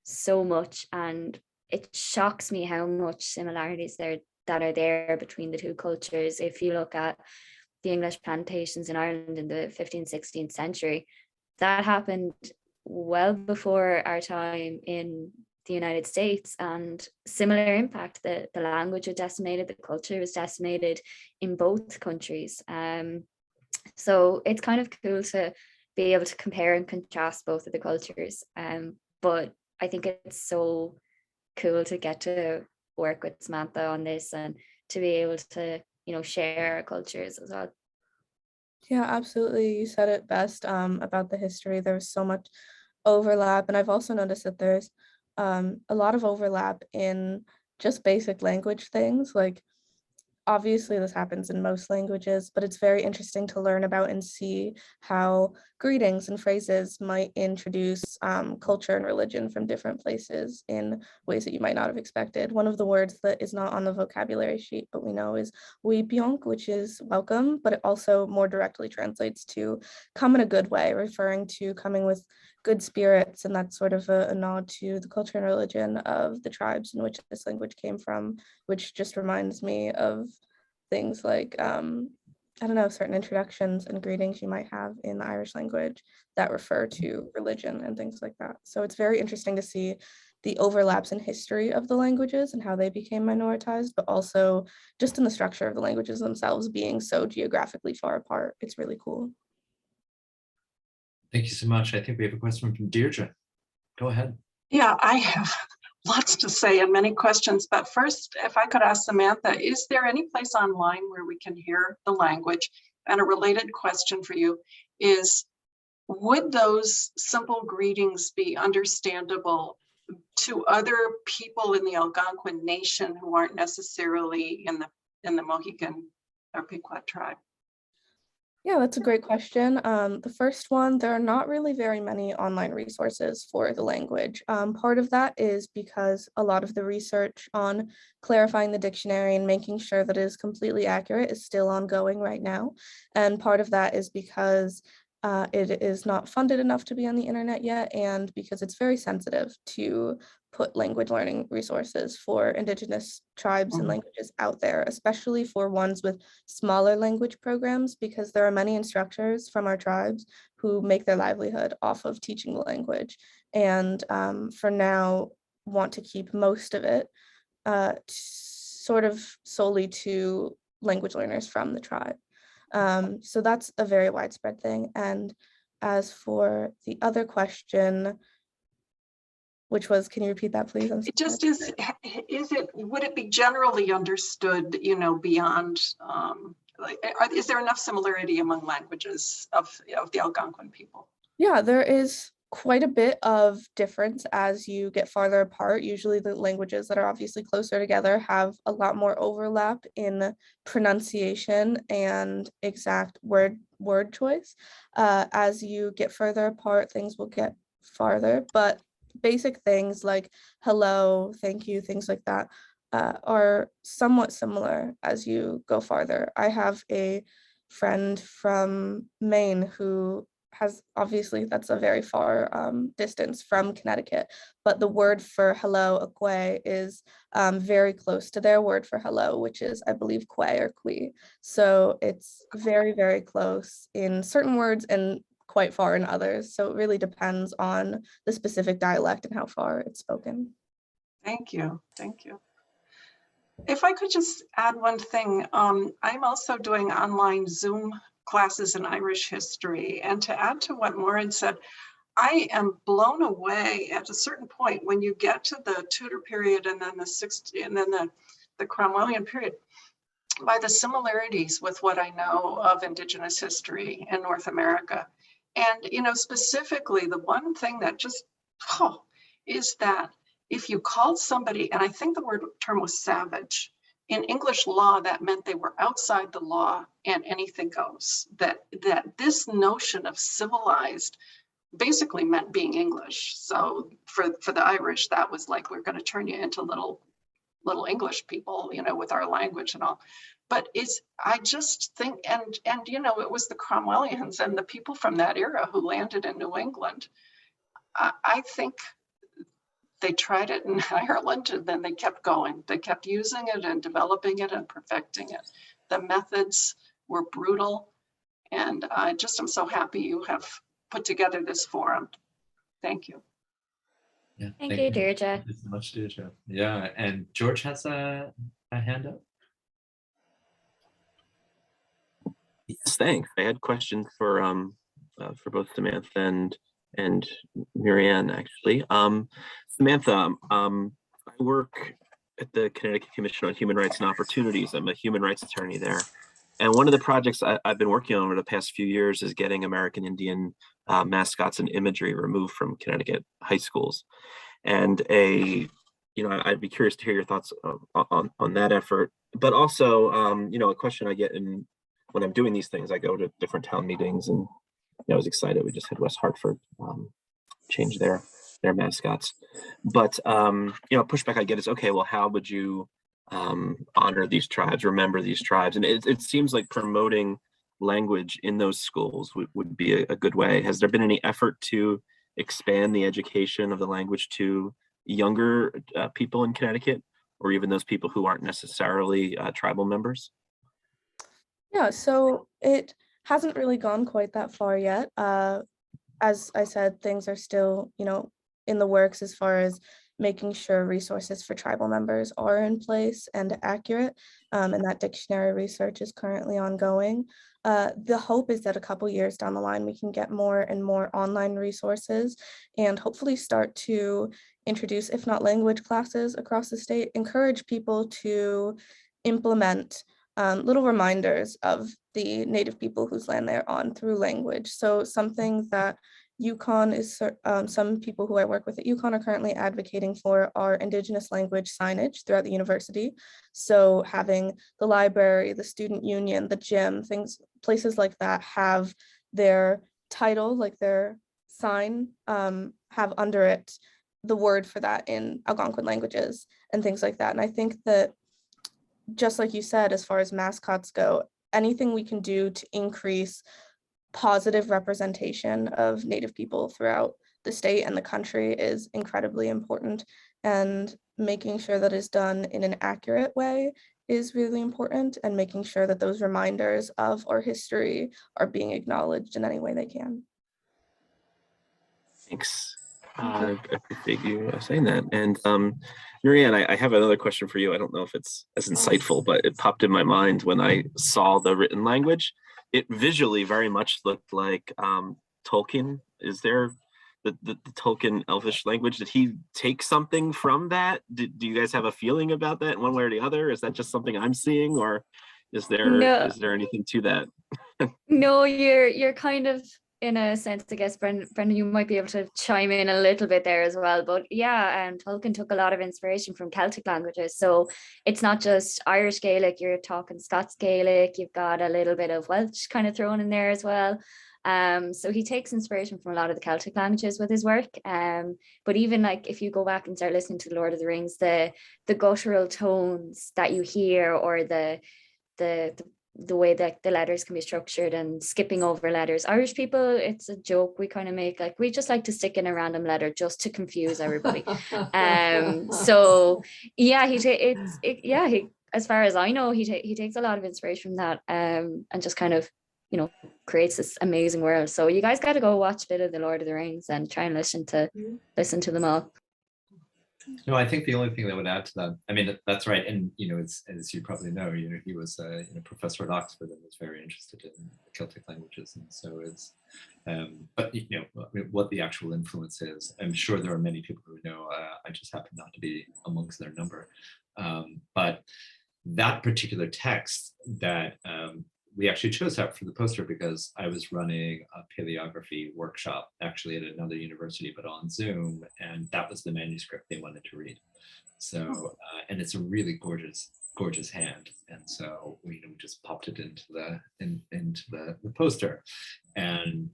so much, and it shocks me how much similarities that are there between the two cultures. If you look at the English plantations in Ireland in the 15th, 16th century, that happened well before our time in the United States, and similar impact. The language was decimated, the culture was decimated in both countries. So it's kind of cool to be able to compare and contrast both of the cultures. But I think it's so cool to get to work with Samantha on this and to be able to, share our cultures as well. Yeah, absolutely. You said it best about the history. There's so much overlap. And I've also noticed that there's a lot of overlap in just basic language things. Like, obviously this happens in most languages, but it's very interesting to learn about and see how greetings and phrases might introduce culture and religion from different places in ways that you might not have expected. One of the words that is not on the vocabulary sheet, but we know, is "wipionk," which is welcome, but it also more directly translates to come in a good way, referring to coming with good spirits. And that's sort of a nod to the culture and religion of the tribes in which this language came from, which just reminds me of things like, I don't know, certain introductions and greetings you might have in the Irish language that refer to religion and things like that. So it's very interesting to see the overlaps in history of the languages and how they became minoritized, but also just in the structure of the languages themselves being so geographically far apart. It's really cool. Thank you so much. I think we have a question from Deirdre. Go ahead. Yeah, I have lots to say and many questions, but first, if I could ask Samantha, is there any place online where we can hear the language? And a related question for you is, would those simple greetings be understandable to other people in the Algonquin nation who aren't necessarily in the Mohegan or Pequot tribe? Yeah, that's a great question. The first one, there are not really very many online resources for the language. Part of that is because a lot of the research on clarifying the dictionary and making sure that it is completely accurate is still ongoing right now. And part of that is because it is not funded enough to be on the internet yet, and because it's very sensitive to put language learning resources for Indigenous tribes and languages out there, especially for ones with smaller language programs, because there are many instructors from our tribes who make their livelihood off of teaching the language, and for now want to keep most of it sort of solely to language learners from the tribe. So that's a very widespread thing. And as for the other question, which was, can you repeat that, please? It just is it, would it be generally understood, you know, beyond, is there enough similarity among languages of the Algonquin people? Yeah, there is quite a bit of difference as you get farther apart. Usually the languages that are obviously closer together have a lot more overlap in pronunciation and exact word choice. As you get further apart, things will get farther, but basic things like hello, thank you, things like that are somewhat similar as you go farther. I have a friend from Maine who has, obviously that's a very far distance from Connecticut, but the word for hello, akwe, is very close to their word for hello, which is, I believe, kwe or kui. So it's very, very close in certain words and quite far in others. So it really depends on the specific dialect and how far it's spoken. Thank you. Thank you. If I could just add one thing, I'm also doing online Zoom classes in Irish history. And to add to what Moireann said, I am blown away at a certain point when you get to the Tudor period and then the Cromwellian period, by the similarities with what I know of Indigenous history in North America. And, you know, specifically, the one thing that just, is that if you called somebody, and I think the term was savage, in English law, that meant they were outside the law and anything goes. That this notion of civilized basically meant being English. So for the Irish, that was like, we're going to turn you into little English people, you know, with our language and all. But I just think, and you know, it was the Cromwellians and the people from that era who landed in New England. I think they tried it in Ireland and then they kept going. They kept using it and developing it and perfecting it. The methods were brutal. And I just am so happy you have put together this forum. Thank you. Yeah, Thank you, Deirdre. Thank you so much, Deirdre. Yeah, and George has a hand up. Yes, thanks. I had questions for both Samantha and Muireann, actually. Samantha, I work at the Connecticut Commission on Human Rights and Opportunities. I'm a human rights attorney there. And one of the projects I've been working on over the past few years is getting American Indian mascots and imagery removed from Connecticut high schools. And I'd be curious to hear your thoughts on that effort. But also, a question I get when I'm doing these things, I go to different town meetings, and I was excited. We just had West Hartford change their mascots. But pushback I get is, okay, well, how would you honor these tribes, remember these tribes? And it seems like promoting language in those schools would be a good way. Has there been any effort to expand the education of the language to younger people in Connecticut, or even those people who aren't necessarily tribal members? Yeah, so it hasn't really gone quite that far yet. As I said, things are still, in the works as far as making sure resources for tribal members are in place and accurate, and that dictionary research is currently ongoing. The hope is that a couple years down the line, we can get more and more online resources and hopefully start to introduce, if not language classes across the state, encourage people to implement little reminders of the Native people whose land they're on through language. So something that UConn is, some people who I work with at UConn are currently advocating for are Indigenous language signage throughout the university. So having the library, the student union, the gym, places like that have their title, like their sign, have under it the word for that in Algonquin languages and things like that. And I think that, just like you said, as far as mascots go, anything we can do to increase positive representation of Native people throughout the state and the country is incredibly important. And making sure that is done in an accurate way is really important, and making sure that those reminders of our history are being acknowledged in any way they can. Thanks. I appreciate you saying that. And Muireann, I have another question for you. I don't know if it's as insightful, but it popped in my mind when I saw the written language. It visually very much looked like Tolkien. Is there the Tolkien Elvish language? Did he take something from that? Do you guys have a feeling about that one way or the other? Is that just something I'm seeing, or is there anything to that? No, you're kind of, in a sense, I guess, Brendan, you might be able to chime in a little bit there as well. But yeah, Tolkien took a lot of inspiration from Celtic languages. So it's not just Irish Gaelic, you're talking Scots Gaelic, you've got a little bit of Welsh kind of thrown in there as well. So he takes inspiration from a lot of the Celtic languages with his work. But even like if you go back and start listening to The Lord of the Rings, the guttural tones that you hear, or the way that the letters can be structured and skipping over letters. Irish people, it's a joke we kind of make, like we just like to stick in a random letter just to confuse everybody. So yeah, he as far as I know, he takes a lot of inspiration from that, and just kind of, creates this amazing world. So you guys got to go watch a bit of The Lord of the Rings and try and listen to them all. No, I think the only thing that would add to that, I mean, that's right. And, as you probably know, he was a professor at Oxford and was very interested in Celtic languages. And so it's, but, what the actual influence is, I'm sure there are many people who know, I just happen not to be amongst their number. But that particular text that we actually chose that for the poster because I was running a paleography workshop actually at another university, but on Zoom, and that was the manuscript they wanted to read. So, and it's a really gorgeous hand, and so we just popped it into the poster, and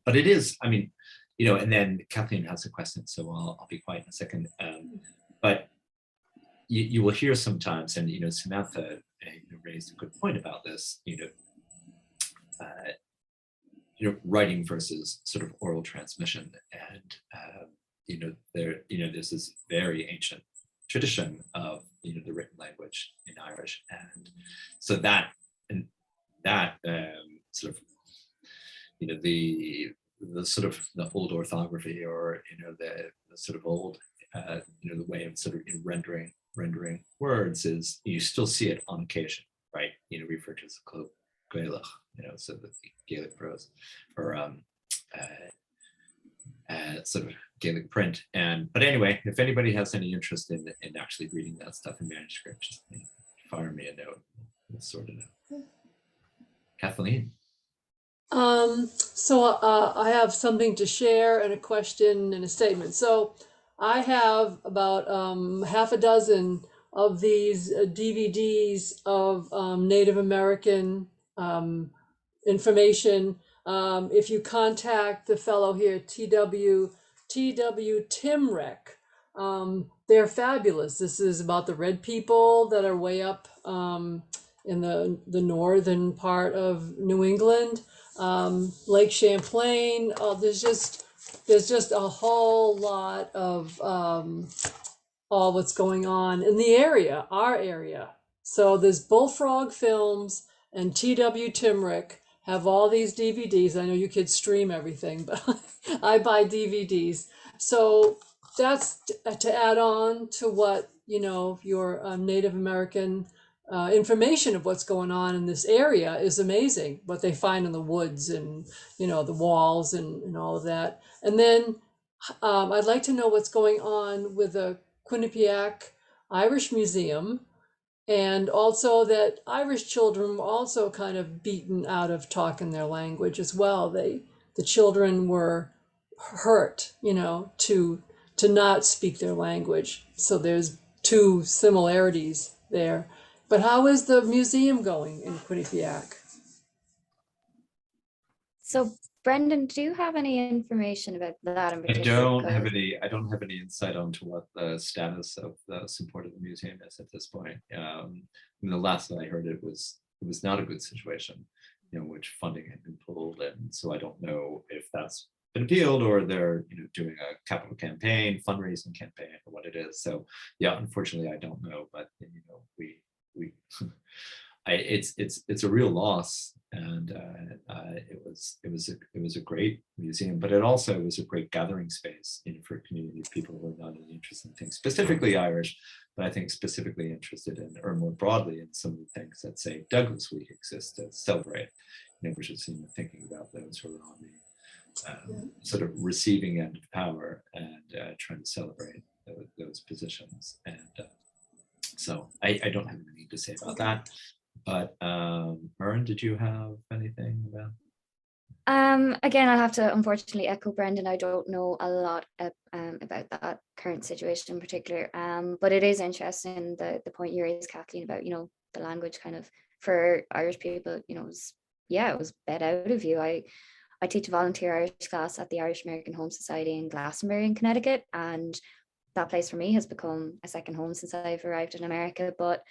but it is, I mean, and then Kathleen has a question, so I'll be quiet in a second, but you will hear sometimes, and Samantha raised a good point about this, writing versus sort of oral transmission, and there's this very ancient tradition of the written language in Irish, and so that sort of the sort of the old orthography, or the sort of old the way of sort of rendering words is, you still see it on occasion, right? Referred to as Gaelic, so the Gaelic prose, or sort of Gaelic print. But anyway, if anybody has any interest in actually reading that stuff in manuscript, just fire me a note. We'll sort it out. Kathleen. So I have something to share, and a question and a statement. So I have about half a dozen of these DVDs of Native American information. If you contact the fellow here, TW Timrek, they're fabulous. This is about the red people that are way up in the northern part of New England, Lake Champlain. There's just a whole lot of all what's going on in the area, our area. So there's Bullfrog Films and TW Timrek have all these DVDs. I know you kids stream everything, but I buy DVDs. So that's to add on to what, you know, your Native American information of what's going on in this area is amazing. What they find in the woods and, you know, the walls and all of that. And then I'd like to know what's going on with the Quinnipiac Irish Museum, and also that Irish children were also kind of beaten out of talking their language as well. The children were hurt, you know, to not speak their language. So there's two similarities there. But how is the museum going in Quinnipiac? So Brendan, do you have any information about that in particular? I don't have any insight onto what the status of the support of the museum is at this point. I mean, the last that I heard, it was not a good situation, you know, which funding had been pulled, and so I don't know if that's been appealed or they're, you know, doing a capital campaign, fundraising campaign, or what it is. So yeah, unfortunately, I don't know, but you know, we it's a real loss, and it was a great museum, but it also was a great gathering space, you know, for a community of people who are not only interested in things specifically Irish, but I think specifically interested in, or more broadly, in some of the things that, say, Douglas Week exists to celebrate, you know, which is, you know, thinking about those who are on the sort of receiving end of power and trying to celebrate those positions. And so I don't have anything to say about that. But Muireann, did you have anything about? Again, I'll have to unfortunately echo Brendan. I don't know a lot about that current situation in particular. But it is interesting the point you raised, Kathleen, about, you know, the language kind of for Irish people, you know, it was bet out of you. I teach a volunteer Irish class at the Irish American Home Society in Glastonbury in Connecticut, and that place for me has become a second home since I've arrived in America. But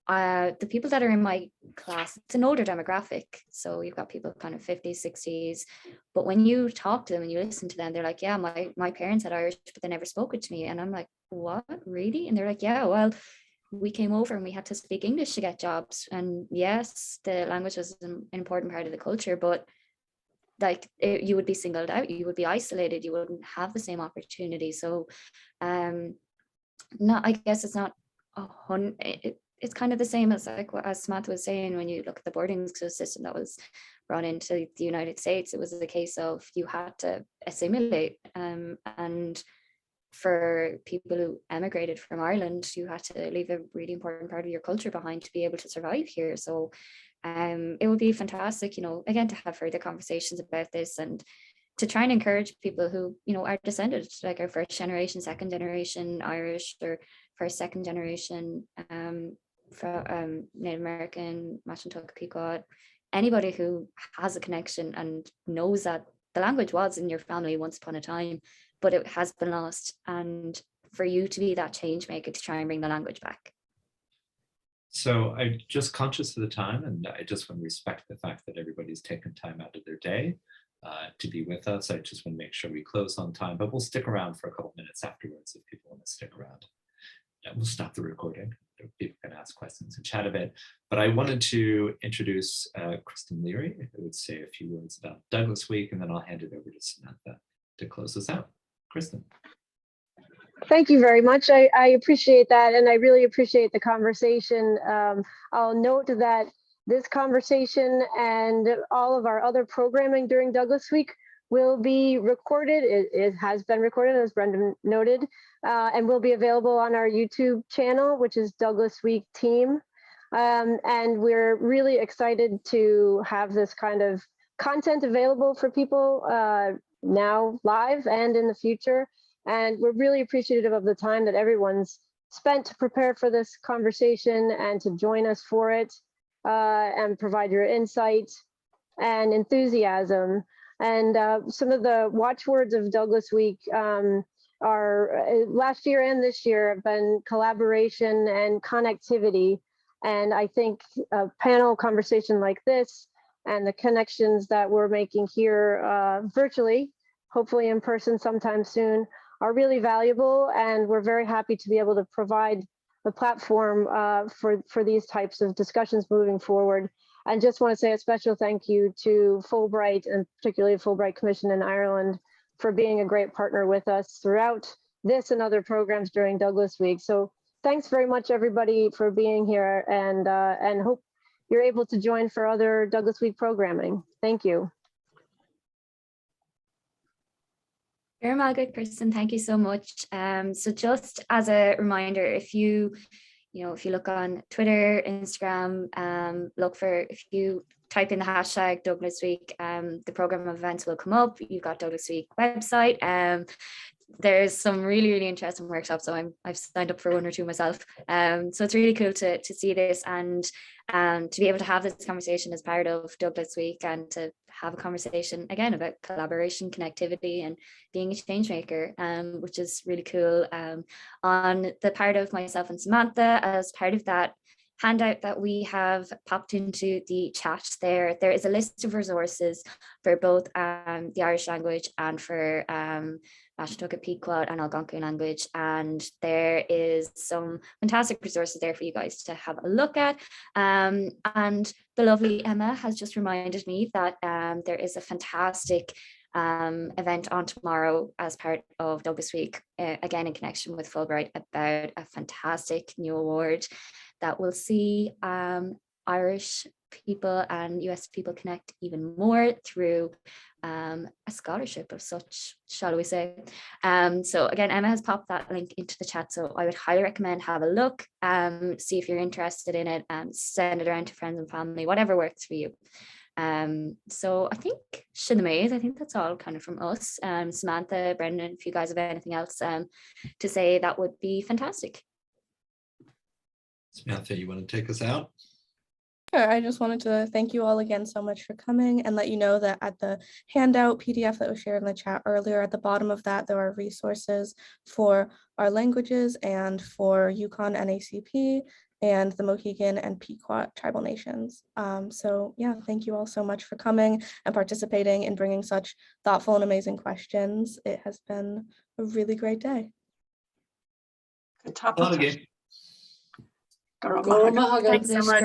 the people that are in my class, it's an older demographic. So you've got people kind of 50s, 60s. But when you talk to them and you listen to them, they're like, yeah, my parents had Irish, but they never spoke it to me. And I'm like, what, really? And they're like, yeah, well, we came over and we had to speak English to get jobs. And yes, the language was an important part of the culture, but like you would be singled out, you would be isolated, you wouldn't have the same opportunity. So I guess it's not it's kind of the same as, like as Samantha was saying, when you look at the boarding school system that was brought into the United States, it was a case of you had to assimilate, and for people who emigrated from Ireland, you had to leave a really important part of your culture behind to be able to survive here. So it would be fantastic, you know, again, to have further conversations about this and to try and encourage people who, you know, are descended, like our first generation, second generation Irish, or first, second generation from Native American, Mohegan-Pequot, anybody who has a connection and knows that the language was in your family once upon a time, but it has been lost, and for you to be that change maker to try and bring the language back. So I'm just conscious of the time, and I just want to respect the fact that everybody's taken time out of their day to be with us. I just want to make sure we close on time, but we'll stick around for a couple minutes afterwards if people want to stick around. We'll stop the recording. People can ask questions and chat a bit. But I wanted to introduce Kristen Leary, who would say a few words about Douglas Week, and then I'll hand it over to Samantha to close us out. Kristen. Thank you very much. I appreciate that, and I really appreciate the conversation. I'll note that this conversation and all of our other programming during Douglas Week will be recorded. It has been recorded, as Brendan noted, and will be available on our YouTube channel, which is Douglas Week Team. And we're really excited to have this kind of content available for people now live and in the future. And we're really appreciative of the time that everyone's spent to prepare for this conversation and to join us for it and provide your insight and enthusiasm. And some of the watchwords of Douglas Week are last year and this year have been collaboration and connectivity. And I think a panel conversation like this and the connections that we're making here virtually, hopefully in person sometime soon, are really valuable. And we're very happy to be able to provide the platform for these types of discussions moving forward. And just want to say a special thank you to Fulbright, and particularly the Fulbright Commission in Ireland, for being a great partner with us throughout this and other programs during Douglas Week. So thanks very much, everybody, for being here, and hope you're able to join for other Douglas Week programming. Thank you. Very good, Kristen. Thank you so much. So just as a reminder, if you look on Twitter, Instagram, if you type in the hashtag Douglas Week, the program of events will come up. You've got Douglas Week website. There's some really interesting workshops, so I've signed up for one or two myself. So it's really cool to see this and to be able to have this conversation as part of Douglas Week, and to have a conversation again about collaboration, connectivity, and being a change maker, which is really cool. On the part of myself and Samantha, as part of that handout that we have popped into the chat, there is a list of resources for both the Irish language and for Piqua and Algonquian language, and there is some fantastic resources there for you guys to have a look at. And the lovely Emma has just reminded me that there is a fantastic event on tomorrow as part of Douglas Week, again in connection with Fulbright, about a fantastic new award that will see Irish people and US people connect even more through a scholarship of such, shall we say. So again, Emma has popped that link into the chat, so I would highly recommend have a look, see if you're interested in it, and send it around to friends and family, whatever works for you. So I think Sinead, I think that's all kind of from us. Samantha, Brendan, if you guys have anything else to say, that would be fantastic. Samantha, you want to take us out? Sure. I just wanted to thank you all again so much for coming, and let you know that at the handout PDF that was shared in the chat earlier, at the bottom of that, there are resources for our languages and for Yukon NACP and the Mohegan and Pequot tribal nations. So yeah, thank you all so much for coming and participating and bringing such thoughtful and amazing questions. It has been a really great day. Good topic. Goro Mahaga. Thanks so much.